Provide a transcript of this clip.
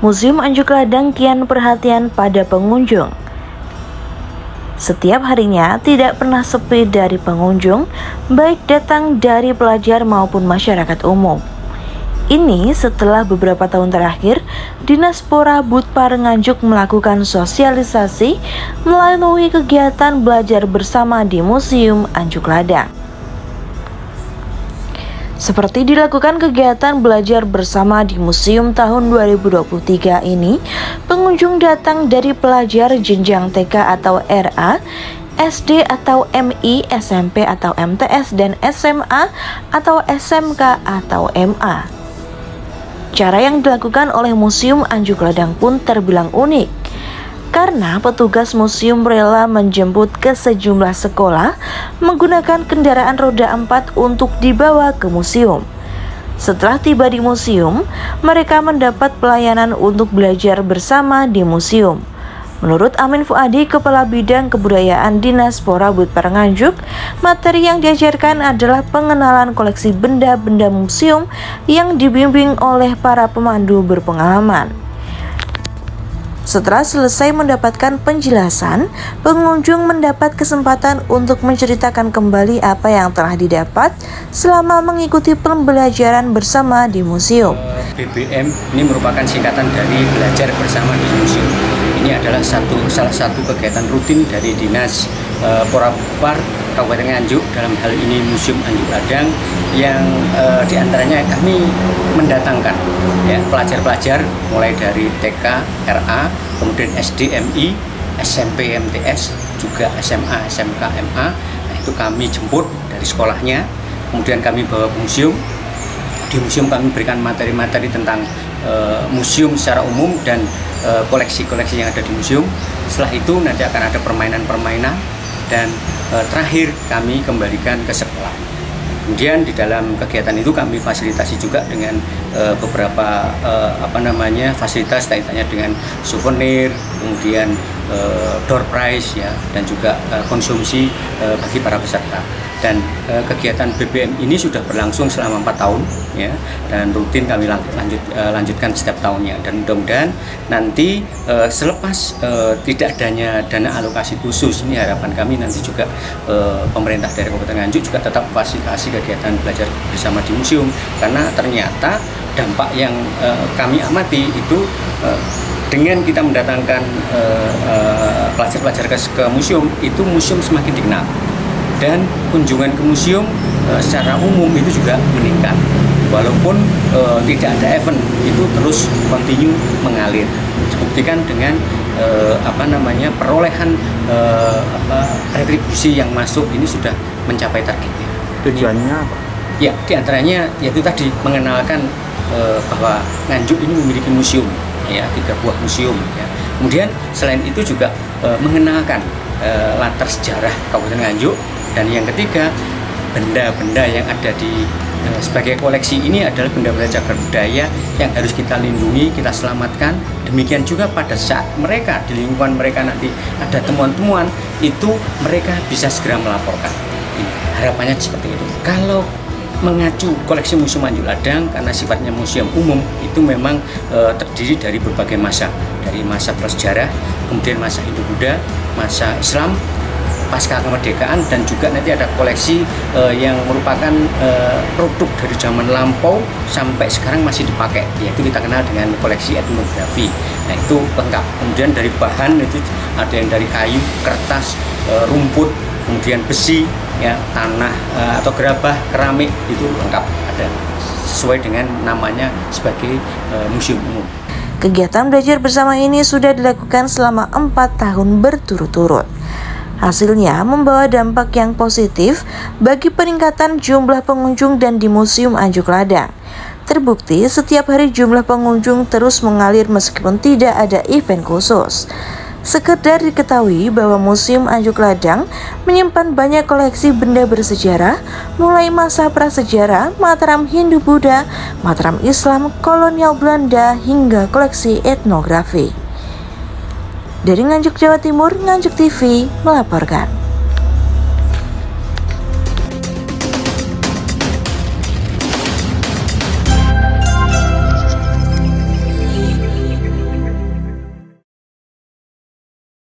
Museum Anjuk Ladang kian perhatian pada pengunjung. Setiap harinya tidak pernah sepi dari pengunjung, baik datang dari pelajar maupun masyarakat umum. Ini setelah beberapa tahun terakhir, Dinas Pora Budpar Nganjuk melakukan sosialisasi melalui kegiatan belajar bersama di Museum Anjuk Ladang. Seperti dilakukan kegiatan belajar bersama di museum tahun 2023 ini, pengunjung datang dari pelajar jenjang TK atau RA, SD atau MI, SMP atau MTS, dan SMA atau SMK atau MA. Cara yang dilakukan oleh Museum Anjuk Ladang pun terbilang unik, karena petugas museum rela menjemput ke sejumlah sekolah menggunakan kendaraan roda 4 untuk dibawa ke museum. Setelah tiba di museum, mereka mendapat pelayanan untuk belajar bersama di museum. Menurut Amin Fuadi, Kepala Bidang Kebudayaan Dinas Pora Budpar Nganjuk, materi yang diajarkan adalah pengenalan koleksi benda-benda museum yang dibimbing oleh para pemandu berpengalaman. Setelah selesai mendapatkan penjelasan, pengunjung mendapat kesempatan untuk menceritakan kembali apa yang telah didapat selama mengikuti pembelajaran bersama di museum. BBM ini merupakan singkatan dari belajar bersama di museum. Ini adalah salah satu kegiatan rutin dari Dinas Pora Budpar Kabupaten Nganjuk, dalam hal ini Museum Anjuk Ladang, yang diantaranya kami mendatangkan ya pelajar-pelajar mulai dari TK, RA, kemudian SD, MI, SMP, MTS, juga SMA, SMK, MA. Nah, itu kami jemput dari sekolahnya, kemudian kami bawa ke museum. Di museum kami berikan materi-materi tentang museum secara umum dan koleksi-koleksi yang ada di museum. Setelah itu nanti akan ada permainan-permainan dan terakhir kami kembalikan ke sekolah. Kemudian di dalam kegiatan itu kami fasilitasi juga dengan beberapa fasilitas kaitannya dengan souvenir, kemudian door prize ya, dan juga konsumsi bagi para peserta. Dan kegiatan BBM ini sudah berlangsung selama 4 tahun ya, dan rutin kami lanjutkan setiap tahunnya, dan mudah-mudahan nanti selepas tidak adanya dana alokasi khusus, ini harapan kami nanti juga pemerintah daerah Kabupaten Nganjuk juga tetap fasilitasi kegiatan belajar bersama di museum, karena ternyata dampak yang kami amati itu dengan kita mendatangkan pelajar-pelajar ke museum, itu museum semakin dikenal. Dan kunjungan ke museum secara umum itu juga meningkat, walaupun tidak ada event, itu terus kontinu mengalir. Dibuktikan dengan perolehan retribusi yang masuk ini sudah mencapai targetnya. Tujuannya apa? Ya, diantaranya yaitu tadi mengenalkan bahwa Nganjuk ini memiliki museum, ya, 3 buah museum. Ya. Kemudian selain itu juga mengenalkan latar sejarah Kabupaten Nganjuk. Dan yang ketiga, benda-benda yang ada di sebagai koleksi ini adalah benda-benda cagar budaya yang harus kita lindungi, kita selamatkan. Demikian juga pada saat mereka di lingkungan mereka nanti ada temuan-temuan, itu mereka bisa segera melaporkan. Harapannya seperti itu. Kalau mengacu koleksi Museum Anjuk Ladang, karena sifatnya museum umum, itu memang terdiri dari berbagai masa, dari masa prasejarah, kemudian masa Hindu-Buddha, masa Islam, pasca kemerdekaan, dan juga nanti ada koleksi yang merupakan produk dari zaman lampau sampai sekarang masih dipakai, yaitu kita kenal dengan koleksi etnografi. Nah, itu lengkap. Kemudian dari bahan itu ada yang dari kayu, kertas, rumput, kemudian besi, ya, tanah atau gerabah, keramik, itu lengkap ada, sesuai dengan namanya sebagai museum umum. Kegiatan belajar bersama ini sudah dilakukan selama 4 tahun berturut-turut. Hasilnya membawa dampak yang positif bagi peningkatan jumlah pengunjung dan di Museum Anjuk Ladang. Terbukti setiap hari jumlah pengunjung terus mengalir meskipun tidak ada event khusus. Sekedar diketahui bahwa Museum Anjuk Ladang menyimpan banyak koleksi benda bersejarah, mulai masa prasejarah, Mataram Hindu-Buddha, Mataram Islam, kolonial Belanda, hingga koleksi etnografi. Dari Nganjuk, Jawa Timur, Nganjuk TV melaporkan.